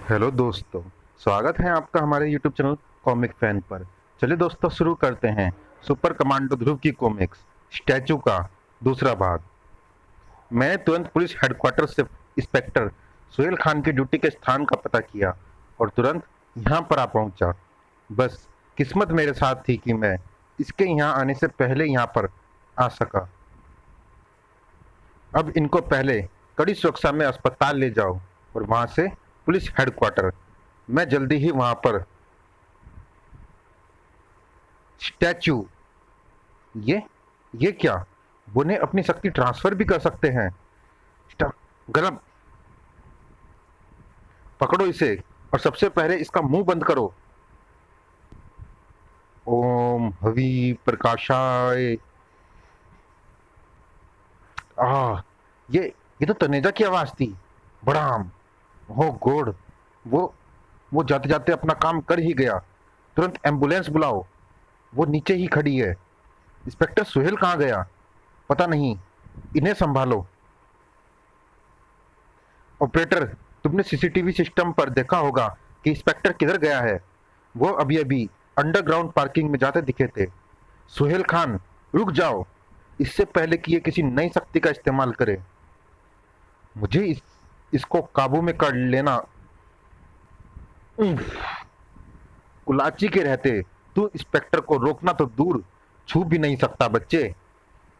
Hello दोस्तों। स्वागत है आपका हमारे यूट्यूब चैनल कॉमिक फैन पर। चलिए दोस्तों, शुरू करते हैं सुपर कमांडो ध्रुव की कॉमिक्स स्टैचू का दूसरा भाग। मैंने तुरंत पुलिस हेडक्वार्टर से इंस्पेक्टर सुहेल खान की ड्यूटी के स्थान का पता किया और तुरंत यहाँ पर आ पहुंचा। बस किस्मत मेरे साथ थी कि मैं इसके यहाँ आने से पहले यहाँ पर आ सका। अब इनको पहले कड़ी सुरक्षा में अस्पताल ले जाओ और वहां से पुलिस हेडक्वार्टर। मैं जल्दी ही वहां पर स्टैचू। ये ये क्या? वो ने अपनी शक्ति ट्रांसफर भी कर सकते हैं। गलत। पकड़ो इसे और सबसे पहले इसका मुंह बंद करो। ओम हवि प्रकाशाय। आ ये तो तनेजा की आवाज थी। बड़ाम। हो गॉड। वो वो जाते जाते अपना काम कर ही गया। तुरंत एम्बुलेंस बुलाओ। वो नीचे ही खड़ी है। इंस्पेक्टर सुहेल कहाँ गया? पता नहीं। इन्हें संभालो। ऑपरेटर, तुमने सीसीटीवी सिस्टम पर देखा होगा कि इंस्पेक्टर किधर गया है। वो अभी अभी अंडरग्राउंड पार्किंग में जाते दिखे थे। सुहेल खान, रुक जाओ, इससे पहले कि ये किसी नई शक्ति का इस्तेमाल करे। मुझे इसको काबू में कर लेना। उम्फ, कुलाची के रहते तू इंस्पेक्टर को रोकना तो दूर, छू भी नहीं सकता बच्चे।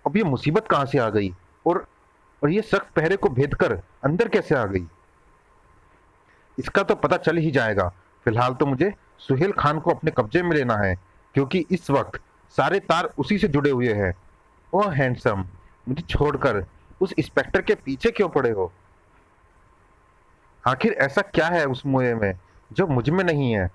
अब ये मुसीबत कहां से आ गई? और ये सख्त पहरे को भेद कर अंदर कैसे आ गई? इसका तो पता चल ही जाएगा। फिलहाल तो मुझे सुहेल खान को अपने कब्जे में लेना है, क्योंकि इस वक्त सारे तार उसी से जुड़े हुए हैं। ओह हैंडसम, मुझे छोड़कर उस इंस्पेक्टर के पीछे क्यों पड़े हो? आखिर ऐसा क्या है उस मुए में जो मुझ में नहीं है?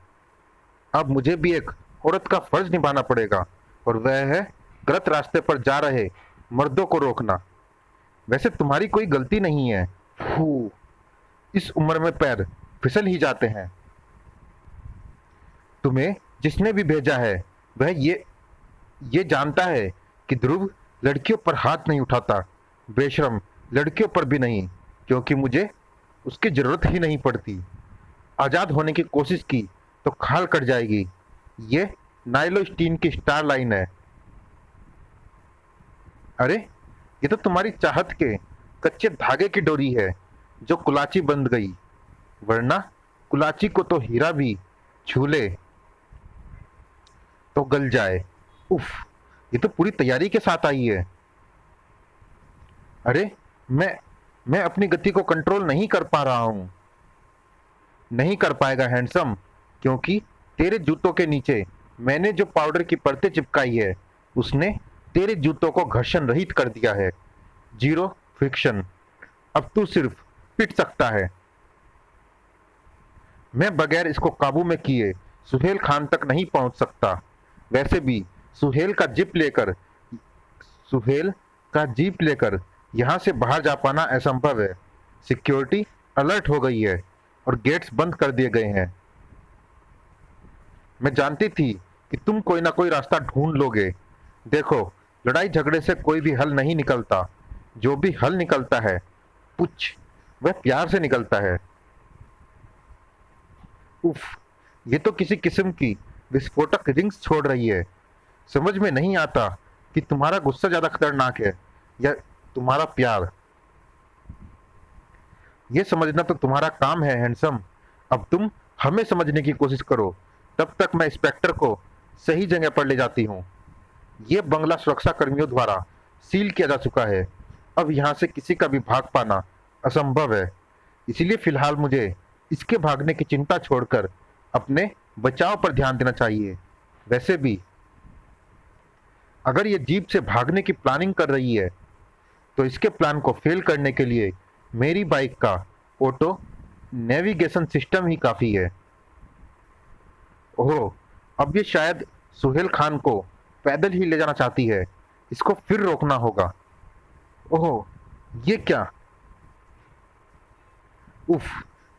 अब मुझे भी एक औरत का फर्ज निभाना पड़ेगा, और वह है गलत रास्ते पर जा रहे मर्दों को रोकना। वैसे तुम्हारी कोई गलती नहीं है। फू, इस उम्र में पैर फिसल ही जाते हैं। तुम्हें जिसने भी भेजा है वह ये जानता है कि ध्रुव लड़कियों पर हाथ नहीं उठाता। बेशरम, लड़कियों पर भी नहीं, क्योंकि मुझे उसकी जरूरत ही नहीं पड़ती। आजाद होने की कोशिश की तो खाल कट जाएगी। ये नाइलो स्टीन की स्टार लाइन है। अरे, ये तो तुम्हारी चाहत के कच्चे धागे की डोरी है जो कुलाची बंध गई। वरना कुलाची को तो हीरा भी छू ले तो गल जाए। उफ, ये तो पूरी तैयारी के साथ आई है। अरे, मैं अपनी गति को कंट्रोल नहीं कर पा रहा हूं। नहीं कर पाएगा हैंडसम, क्योंकि तेरे जूतों के नीचे मैंने जो पाउडर की परतें चिपकाई है उसने तेरे जूतों को घर्षण रहित कर दिया है। Zero friction. अब तू सिर्फ पिट सकता है। मैं बगैर इसको काबू में किए सुहेल खान तक नहीं पहुंच सकता। वैसे भी सुहेल का जीप लेकर सुहेल का जीप लेकर यहां से बाहर जा पाना असंभव है। सिक्योरिटी अलर्ट हो गई है और गेट्स बंद कर दिए गए हैं। मैं जानती थी कि तुम कोई ना कोई रास्ता ढूंढ लोगे। देखो, लड़ाई झगड़े से कोई भी हल नहीं निकलता। जो भी हल निकलता है पुछ, वह प्यार से निकलता है। उफ, ये तो किसी किस्म की विस्फोटक रिंग्स छोड़ रही है। समझ में नहीं आता कि तुम्हारा गुस्सा ज्यादा खतरनाक है या तुम्हारा प्यार। ये समझना तो तुम्हारा काम है हैंडसम। अब तुम हमें समझने की कोशिश करो, तब तक मैं इंस्पेक्टर को सही जगह पर ले जाती हूँ। ये बंगला सुरक्षा कर्मियों द्वारा सील किया जा चुका है। अब यहाँ से किसी का भी भाग पाना असंभव है। इसीलिए फिलहाल मुझे इसके भागने की चिंता छोड़कर अपने बचाव पर ध्यान देना चाहिए। वैसे भी अगर ये जीप से भागने की प्लानिंग कर रही है तो इसके प्लान को फेल करने के लिए मेरी बाइक का ऑटो नेविगेशन सिस्टम ही काफी है। ओह, अब ये शायद सुहेल खान को पैदल ही ले जाना चाहती है। इसको फिर रोकना होगा। ओह, ये क्या? उफ,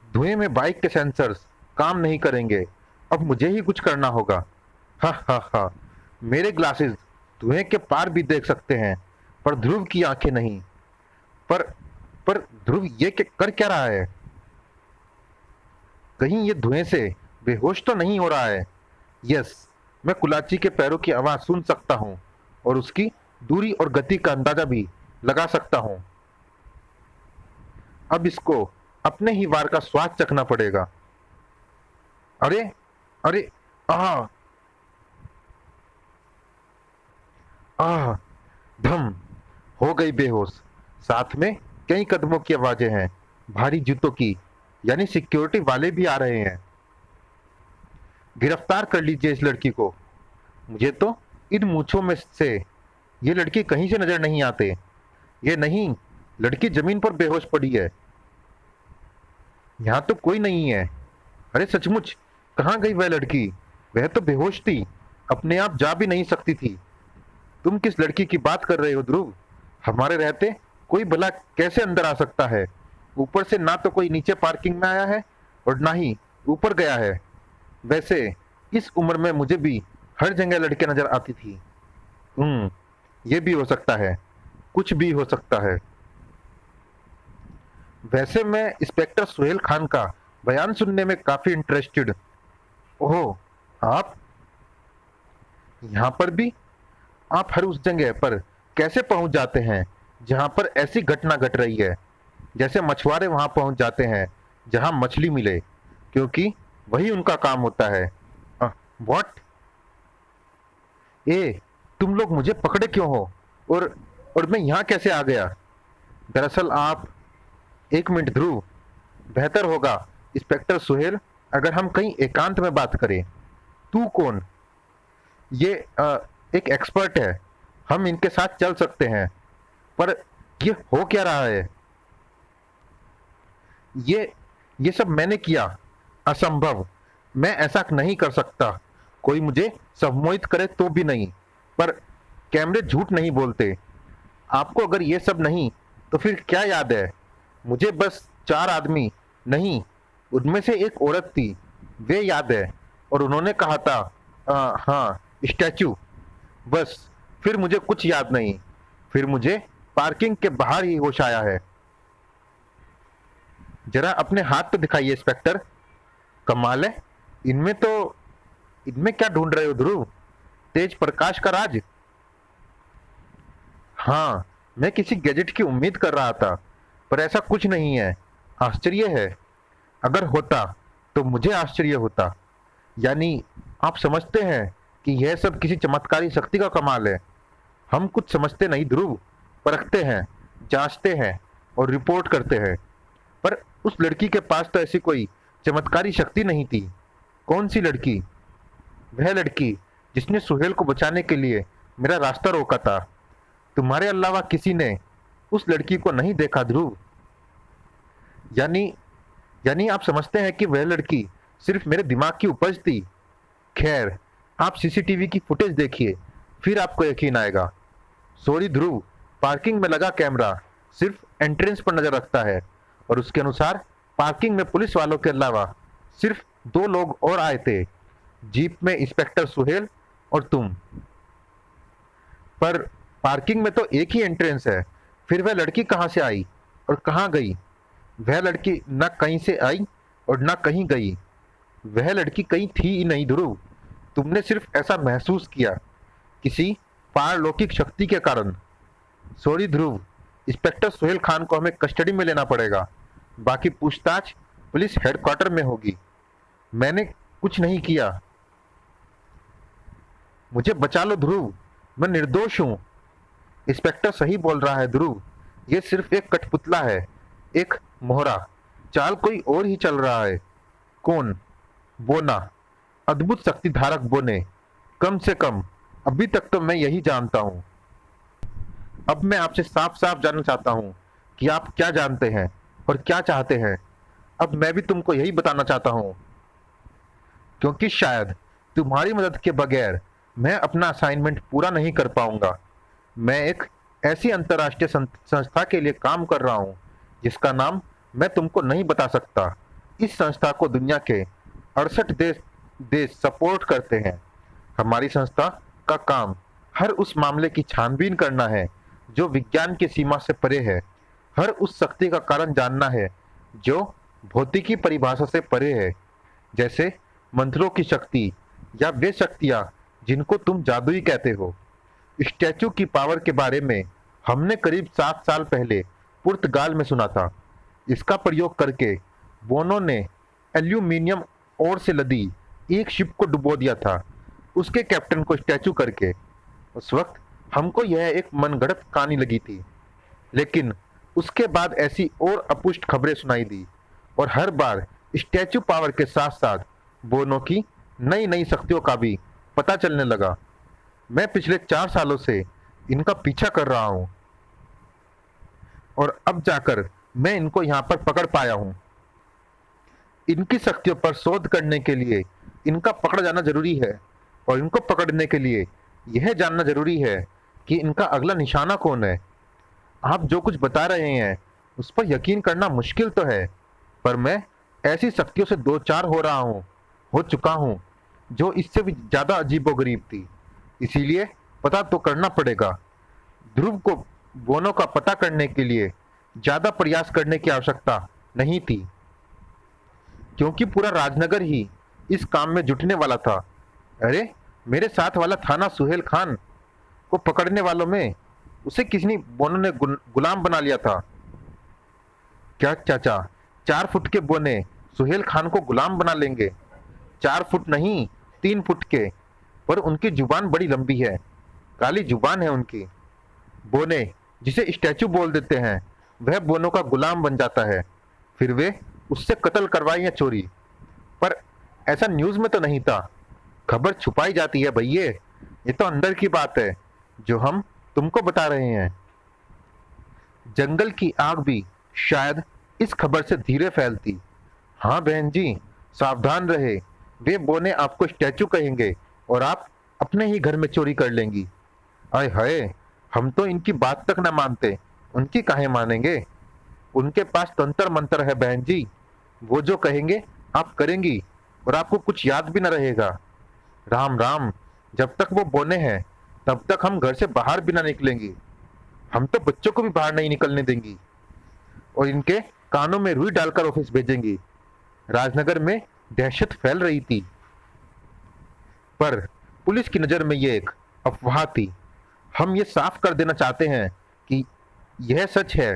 धुएं में बाइक के सेंसर्स काम नहीं करेंगे। अब मुझे ही कुछ करना होगा। हा हा हा, मेरे ग्लासेस धुएं के पार भी देख सकते हैं, पर ध्रुव की आंखें नहीं। पर पर ध्रुव ये कर क्या रहा है? कहीं ये धुएं से बेहोश तो नहीं हो रहा है? यस, मैं कुलाची के पैरों की आवाज सुन सकता हूँ और उसकी दूरी और गति का अंदाजा भी लगा सकता हूँ। अब इसको अपने ही वार का स्वाद चखना पड़ेगा। अरे अरे, आह आह, धम, हो गई बेहोश। साथ में कई कदमों की आवाजें हैं, भारी जूतों की, यानी सिक्योरिटी वाले भी आ रहे हैं। गिरफ्तार कर लीजिए इस लड़की को। मुझे तो इन मूंछों में से ये लड़की कहीं से नजर नहीं आते। ये नहीं, लड़की जमीन पर बेहोश पड़ी है। यहाँ तो कोई नहीं है। अरे सचमुच, कहाँ गई वह लड़की? वह तो बेहोश थी, अपने आप जा भी नहीं सकती थी। तुम किस लड़की की बात कर रहे हो ध्रुव? हमारे रहते कोई भला कैसे अंदर आ सकता है? ऊपर से ना तो कोई नीचे पार्किंग में आया है और ना ही ऊपर गया है। वैसे इस उम्र में मुझे भी हर जगह लड़के नजर आती थी। ये भी हो सकता है, कुछ भी हो सकता है। वैसे मैं इंस्पेक्टर सुहेल खान का बयान सुनने में काफी इंटरेस्टेड। ओह, आप यहाँ पर भी? आप हर उस जगह पर कैसे पहुंच जाते हैं जहां पर ऐसी घटना घट रही है? जैसे मछुआरे वहां पहुंच जाते हैं जहां मछली मिले, क्योंकि वही उनका काम होता है। व्हाट? ए, तुम लोग मुझे पकड़े क्यों हो? और मैं यहाँ कैसे आ गया? दरअसल आप, एक मिनट ध्रुव, बेहतर होगा इंस्पेक्टर सुहेल अगर हम कहीं एकांत में बात करें। तू कौन? ये एक एक्सपर्ट है, हम इनके साथ चल सकते हैं, पर ये हो क्या रहा है? ये सब मैंने किया? असंभव, मैं ऐसा नहीं कर सकता। कोई मुझे सम्मोहित करे तो भी नहीं, पर कैमरे झूठ नहीं बोलते। आपको अगर ये सब नहीं तो फिर क्या याद है? मुझे बस 4 आदमी, नहीं, उनमें से एक औरत थी, वे याद है। और उन्होंने कहा था हाँ, स्टैचू। बस, फिर मुझे कुछ याद नहीं। फिर मुझे पार्किंग के बाहर ही होश आया है। जरा अपने हाथ तो दिखाइए इंस्पेक्टर। कमाल है, इनमें क्या ढूंढ रहे हो ध्रुव? तेज प्रकाश का राज? हाँ, मैं किसी गैजेट की उम्मीद कर रहा था, पर ऐसा कुछ नहीं है। आश्चर्य है। अगर होता तो मुझे आश्चर्य होता। यानी आप समझते हैं कि यह सब किसी चमत्कारी शक्ति का कमाल है? हम कुछ समझते नहीं ध्रुव, परखते हैं, जांचते हैं और रिपोर्ट करते हैं। पर उस लड़की के पास तो ऐसी कोई चमत्कारी शक्ति नहीं थी। कौन सी लड़की? वह लड़की जिसने सुहेल को बचाने के लिए मेरा रास्ता रोका था। तुम्हारे अलावा किसी ने उस लड़की को नहीं देखा ध्रुव। यानी यानी आप समझते हैं कि वह लड़की सिर्फ मेरे दिमाग की उपज थी। खैर, आप सीसीटीवी की फुटेज देखिए, फिर आपको यकीन आएगा। सॉरी ध्रुव, पार्किंग में लगा कैमरा सिर्फ एंट्रेंस पर नजर रखता है, और उसके अनुसार पार्किंग में पुलिस वालों के अलावा सिर्फ 2 लोग और आए थे, जीप में इंस्पेक्टर सुहेल और तुम। पर पार्किंग में तो एक ही एंट्रेंस है, फिर वह लड़की कहाँ से आई और कहाँ गई? वह लड़की न कहीं से आई और न कहीं गई। वह लड़की कहीं थी ही नहीं ध्रुव। तुमने सिर्फ ऐसा महसूस किया, किसी पारलौकिक शक्ति के कारण। सॉरी ध्रुव, इंस्पेक्टर सुहेल खान को हमें कस्टडी में लेना पड़ेगा। बाकी पूछताछ पुलिस हेडक्वार्टर में होगी। मैंने कुछ नहीं किया। मुझे बचा लो ध्रुव, मैं निर्दोष हूं। इंस्पेक्टर सही बोल रहा है ध्रुव, ये सिर्फ एक कठपुतला है, एक मोहरा। चाल कोई और ही चल रहा है। कौन? बोना, अद्भुत शक्ति धारक बोने। कम से कम अभी तक तो मैं यही जानता हूं। अब मैं आपसे साफ साफ जानना चाहता हूं कि आप क्या जानते हैं और क्या चाहते हैं। अब मैं भी तुमको यही बताना चाहता हूं, क्योंकि शायद तुम्हारी मदद के बगैर मैं अपना असाइनमेंट पूरा नहीं कर पाऊंगा। मैं एक ऐसी अंतर्राष्ट्रीय संस्था के लिए काम कर रहा हूं जिसका नाम मैं तुमको नहीं बता सकता। इस संस्था को दुनिया के 68 देश सपोर्ट करते हैं। हमारी संस्था का काम हर उस मामले की छानबीन करना है जो विज्ञान की सीमा से परे है, हर उस शक्ति का कारण जानना है जो भौतिकी परिभाषा से परे है, जैसे मंत्रों की शक्ति या वे शक्तियां जिनको तुम जादुई कहते हो। स्टैचू की पावर के बारे में हमने करीब 7 साल पहले पुर्तगाल में सुना था। इसका प्रयोग करके बोनो ने एल्यूमिनियम ओर से लदी एक शिप को डुबो दिया था, उसके कैप्टन को स्टैचू करके। उस वक्त हमको यह एक मनगढ़ंत कहानी लगी थी, लेकिन उसके बाद ऐसी और अपुष्ट खबरें सुनाई दी और हर बार स्टैचू पावर के साथ साथ बोनो की नई नई शक्तियों का भी पता चलने लगा। मैं पिछले 4 सालों से इनका पीछा कर रहा हूं और अब जाकर मैं इनको यहां पर पकड़ पाया हूं। इनकी शक्तियों पर शोध करने के लिए इनका पकड़ जाना जरूरी है और इनको पकड़ने के लिए यह जानना जरूरी है कि इनका अगला निशाना कौन है। आप जो कुछ बता रहे हैं उस पर यकीन करना मुश्किल तो है, पर मैं ऐसी शक्तियों से दो चार हो चुका हूं जो इससे भी ज्यादा अजीबोगरीब थी। इसीलिए पता तो करना पड़ेगा। ध्रुव को बोनो का पता करने के लिए ज्यादा प्रयास करने की आवश्यकता नहीं थी, क्योंकि पूरा राजनगर ही इस काम में जुटने वाला था। अरे, मेरे साथ वाला थाना सुहेल खान को पकड़ने वालों में उसे किसी ने बोनो ने गुलाम बना लिया था। क्या चाचा, 4 फुट के बोने सुहेल खान को गुलाम बना लेंगे? 4 फुट नहीं, 3 फुट के, पर उनकी जुबान बड़ी लंबी है, काली जुबान है उनकी। बोने, जिसे स्टैचू बोल देते हैं, वह बोनो का गुलाम बन जाता है, फिर वे उससे कत्ल करवाए या चोरी। पर ऐसा न्यूज में तो नहीं था, खबर छुपाई जाती है भैये। ये तो अंदर की बात है जो हम तुमको बता रहे हैं। जंगल की आग भी शायद इस खबर से धीरे फैलती। हाँ बहन जी, सावधान रहे, वे बोने आपको स्टैचू कहेंगे और आप अपने ही घर में चोरी कर लेंगी। आय हाय, हम तो इनकी बात तक न मानते, उनकी काहे मानेंगे? उनके पास तंत्र मंत्र है बहन जी, वो जो कहेंगे आप करेंगी और आपको कुछ याद भी न रहेगा। राम राम, जब तक वो बोने हैं तब तक हम घर से बाहर भी ना निकलेंगी। हम तो बच्चों को भी बाहर नहीं निकलने देंगी और इनके कानों में रुई डालकर ऑफिस भेजेंगी। राजनगर में दहशत फैल रही थी, पर पुलिस की नजर में ये एक अफवाह थी। हम ये साफ कर देना चाहते हैं कि यह सच है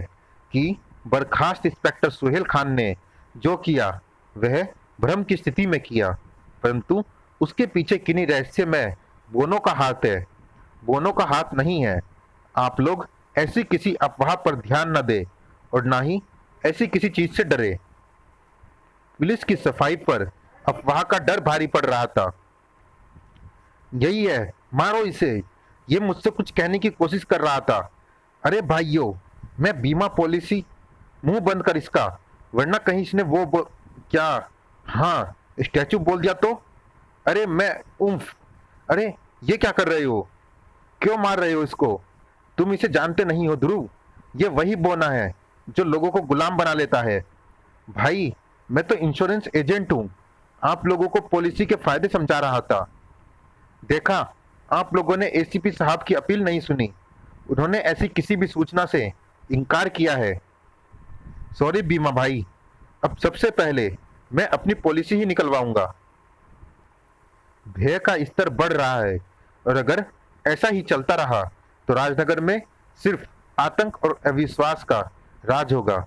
कि बर्खास्त इंस्पेक्टर सुहेल खान ने जो किया वह भ्रम की स्थिति में किया, परंतु उसके पीछे किन्हीं रहस्यमय बोनों का हाथ है। बोनों का हाथ नहीं है। आप लोग ऐसी किसी अफवाह पर ध्यान न दें और ना ही ऐसी किसी चीज से डरे। पुलिस की सफाई पर अफवाह का डर भारी पड़ रहा था। यही है, मारो इसे, ये मुझसे कुछ कहने की कोशिश कर रहा था। अरे भाइयों, मैं बीमा पॉलिसी, मुंह बंद कर इसका, वरना कहीं इसने क्या, हाँ, स्टैचू बोल दिया तो? अरे मैं उम्फ, अरे ये क्या कर रहे हो? क्यों मार रहे हो इसको? तुम इसे जानते नहीं हो ध्रुव, ये वही बोना है जो लोगों को गुलाम बना लेता है। भाई, मैं तो इंश्योरेंस एजेंट हूं, आप लोगों को पॉलिसी के फायदे समझा रहा था। देखा, आप लोगों ने एसीपी साहब की अपील नहीं सुनी, उन्होंने ऐसी किसी भी सूचना से इनकार किया है। सॉरी बीमा भाई, अब सबसे पहले मैं अपनी पॉलिसी ही निकलवाऊंगा। भय का स्तर बढ़ रहा है और अगर ऐसा ही चलता रहा तो राजनगर में सिर्फ आतंक और अविश्वास का राज होगा।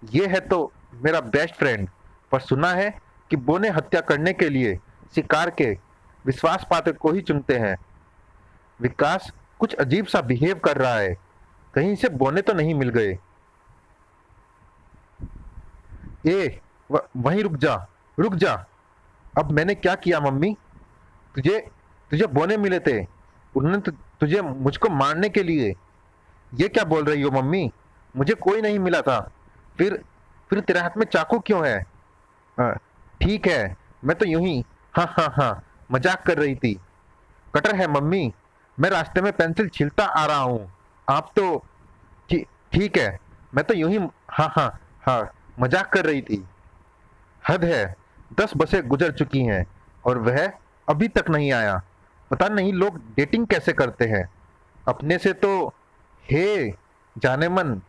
ये है तो मेरा बेस्ट फ्रेंड, पर सुना है कि बोने हत्या करने के लिए शिकार के विश्वास पात्र को ही चुनते हैं। विकास कुछ अजीब सा बिहेव कर रहा है, कहीं से बोने तो नहीं मिल गए। वहीं रुक जा, रुक जा। अब मैंने क्या किया मम्मी? तुझे तुझे बोने मिले थे, उन्होंने तुझे मुझको मारने के लिए। ये क्या बोल रही हो मम्मी? मुझे कोई नहीं मिला था। फिर तेरे हाथ में चाकू क्यों है? ठीक है, मैं तो यूं ही हाँ हाँ हाँ मजाक कर रही थी। कटर है मम्मी, मैं रास्ते में पेंसिल छीलता आ रहा हूँ। आप तो ठीक है, मैं तो यूं ही हाँ हाँ हाँ मजाक कर रही थी। हद है, 10 बसें गुजर चुकी हैं और वह अभी तक नहीं आया। पता नहीं लोग डेटिंग कैसे करते हैं। अपने से तो हे जाने मन,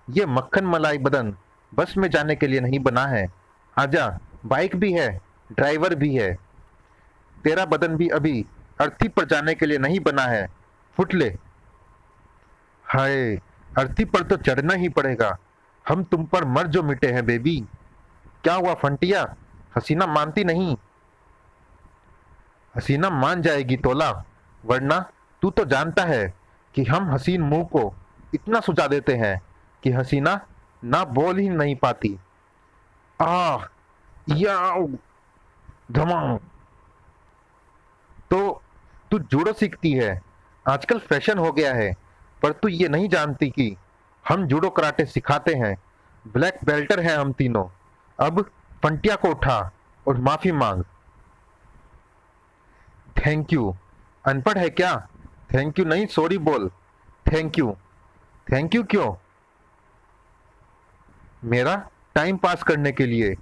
ये मक्खन मलाई बदन बस में जाने के लिए नहीं बना है। आजा, बाइक भी है, ड्राइवर भी है। तेरा बदन भी अभी अर्थी पर जाने के लिए नहीं बना है, फुटले। हाय, अर्थी पर तो चढ़ना ही पड़ेगा। हम तुम पर मर जो मिटे हैं बेबी। क्या हुआ फंटिया, हसीना मानती नहीं? हसीना मान जाएगी तोला, वरना तू तो जानता है कि हम हसीन मुंह को इतना सुझा देते हैं कि हसीना ना बोल ही नहीं पाती। आह, याओ, धमाम। तो तू जूडो सीखती है, आजकल फैशन हो गया है, पर तू ये नहीं जानती कि हम जूडो कराटे सिखाते हैं। ब्लैक बेल्टर हैं हम तीनों। अब फंटिया को उठा और माफी मांग। Thank you. अनपढ़ है क्या? थैंक यू नहीं, सॉरी बोल। Thank you. थैंक यू क्यों? मेरा टाइम पास करने के लिए,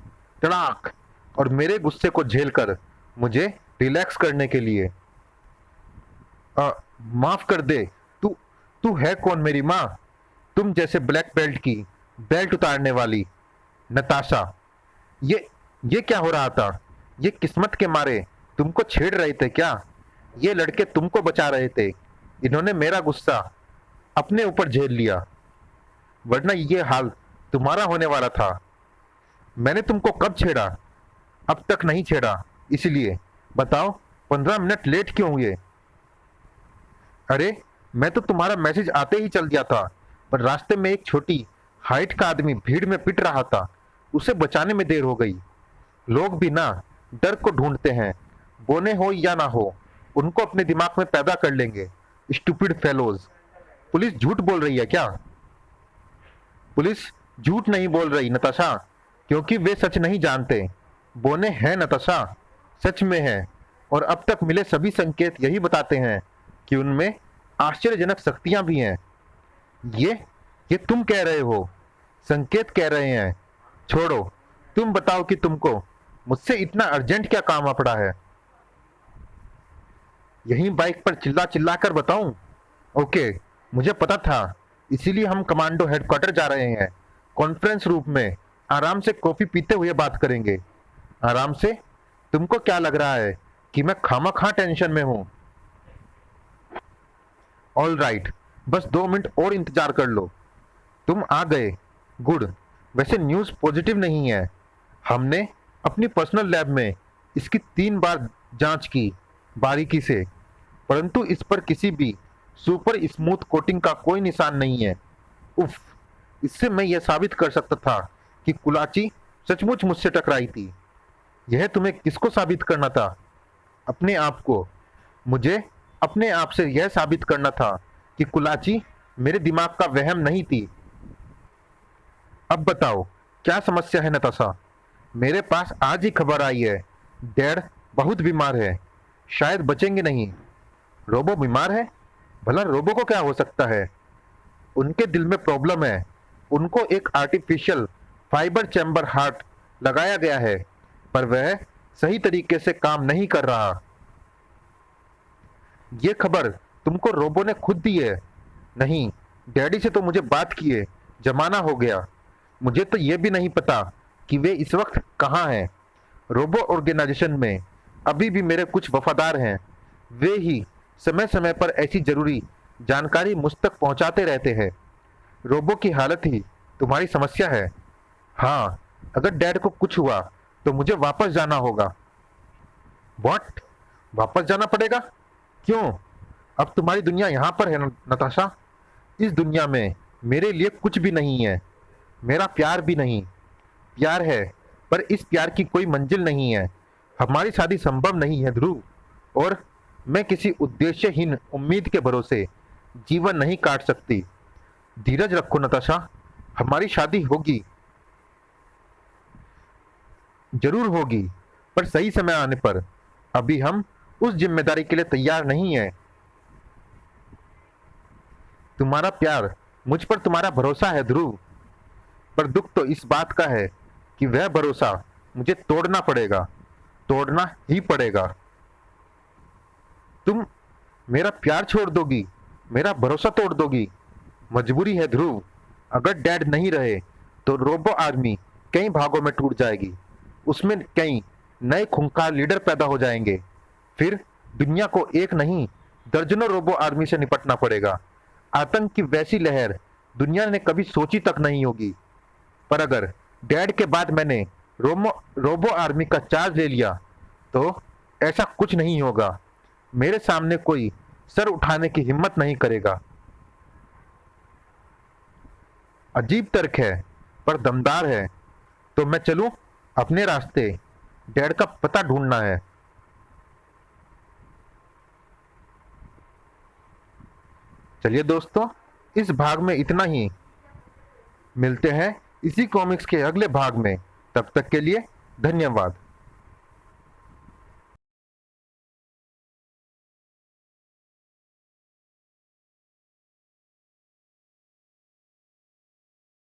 तड़ाक, और मेरे गुस्से को झेल कर मुझे रिलैक्स करने के लिए। माफ कर दे। तू तू है कौन मेरी माँ? तुम जैसे ब्लैक बेल्ट की बेल्ट उतारने वाली नताशा। ये क्या हो रहा था? ये किस्मत के मारे तुमको छेड़ रहे थे क्या? ये लड़के तुमको बचा रहे थे। इन्होंने मेरा गुस्सा अपने ऊपर झेल लिया, वरना ये हाल तुम्हारा होने वाला था। मैंने तुमको कब छेड़ा? अब तक नहीं छेड़ा, इसलिए बताओ 15 मिनट लेट क्यों हुए? अरे, मैं तो तुम्हारा मैसेज आते ही चल दिया था, पर रास्ते में एक छोटी हाइट का आदमी भीड़ में पिट रहा था, उसे बचाने में देर हो गई। लोग भी ना डर को ढूंढते हैं, बोने हो या ना हो, उनको अपने दिमाग में पैदा कर लेंगे। Stupid fellows. पुलिस झूठ बोल रही है क्या? पुलिस झूठ नहीं बोल रही नताशा, क्योंकि वे सच नहीं जानते। बोने हैं नताशा, सच में है, और अब तक मिले सभी संकेत यही बताते हैं कि उनमें आश्चर्यजनक शक्तियां भी हैं। ये तुम कह रहे हो, संकेत कह रहे हैं। छोड़ो, तुम बताओ कि तुमको मुझसे इतना अर्जेंट क्या काम आ पड़ा है? यहीं बाइक पर चिल्ला चिल्ला कर बताऊं? ओके, मुझे पता था, इसीलिए हम कमांडो हेडक्वार्टर जा रहे हैं। कॉन्फ्रेंस रूम में आराम से कॉफी पीते हुए बात करेंगे। आराम से? तुमको क्या लग रहा है कि मैं खामखा टेंशन में हूं? ऑल राइट, बस 2 मिनट और इंतजार कर लो। तुम आ गए, गुड। वैसे न्यूज़ पॉजिटिव नहीं है। हमने अपनी पर्सनल लैब में इसकी 3 बार जांच की बारीकी से, परंतु इस पर किसी भी सुपर स्मूथ कोटिंग का कोई निशान नहीं है। उफ, इससे मैं यह साबित कर सकता था कि कुलाची सचमुच मुझसे टकराई थी। यह तुम्हें किसको साबित करना था? अपने आप को। मुझे अपने आप से यह साबित करना था कि कुलाची मेरे दिमाग का वहम नहीं थी। अब बताओ, क्या समस्या है नताशा? मेरे पास आज ही खबर आई है, डैड बहुत बीमार है, शायद बचेंगे नहीं। रोबो बीमार है? भला रोबो को क्या हो सकता है? उनके दिल में प्रॉब्लम है। उनको एक आर्टिफिशियल फाइबर चैम्बर हार्ट लगाया गया है, पर वह सही तरीके से काम नहीं कर रहा। ये खबर तुमको रोबो ने खुद दी है? नहीं, डैडी से तो मुझे बात किए जमाना हो गया। मुझे तो ये भी नहीं पता कि वे इस वक्त कहाँ हैं। रोबो ऑर्गेनाइजेशन में अभी भी मेरे कुछ वफादार हैं। वे ही समय समय पर ऐसी जरूरी जानकारी मुझ तक पहुंचाते रहते हैं। रोबो की हालत ही तुम्हारी समस्या है। हाँ, अगर डैड को कुछ हुआ तो मुझे वापस जाना होगा। व्हाट? वापस जाना पड़ेगा? क्यों? अब तुम्हारी दुनिया यहाँ पर है नताशा। इस दुनिया में मेरे लिए कुछ भी नहीं है। मेरा प्यार भी नहीं। प्यार है, पर इस प्यार की कोई मंजिल नहीं है। हमारी शादी संभव नहीं है ध्रुव, और मैं किसी उद्देश्यहीन उम्मीद के भरोसे जीवन नहीं काट सकती। धीरज रखो नताशा, हमारी शादी होगी, जरूर होगी, पर सही समय आने पर। अभी हम उस जिम्मेदारी के लिए तैयार नहीं है। तुम्हारा प्यार, मुझ पर तुम्हारा भरोसा है ध्रुव, पर दुख तो इस बात का है कि वह भरोसा मुझे तोड़ना पड़ेगा, तोड़ना ही पड़ेगा। तुम मेरा प्यार छोड़ दोगी, मेरा भरोसा तोड़ दोगी? मजबूरी है ध्रुव। अगर डैड नहीं रहे तो रोबो आर्मी कई भागों में टूट जाएगी। उसमें कई नए खूंखार लीडर पैदा हो जाएंगे। फिर दुनिया को एक नहीं, दर्जनों रोबो आर्मी से निपटना पड़ेगा। आतंक की वैसी लहर दुनिया ने कभी सोची तक नहीं होगी। पर अगर डैड के बाद मैंने रोबो आर्मी का चार्ज ले लिया तो ऐसा कुछ नहीं होगा। मेरे सामने कोई सर उठाने की हिम्मत नहीं करेगा। अजीब तर्क है पर दमदार है। तो मैं चलूं अपने रास्ते। डैड का पता ढूंढना है। चलिए दोस्तों, इस भाग में इतना ही। मिलते हैं इसी कॉमिक्स के अगले भाग में। तब तक के लिए धन्यवाद।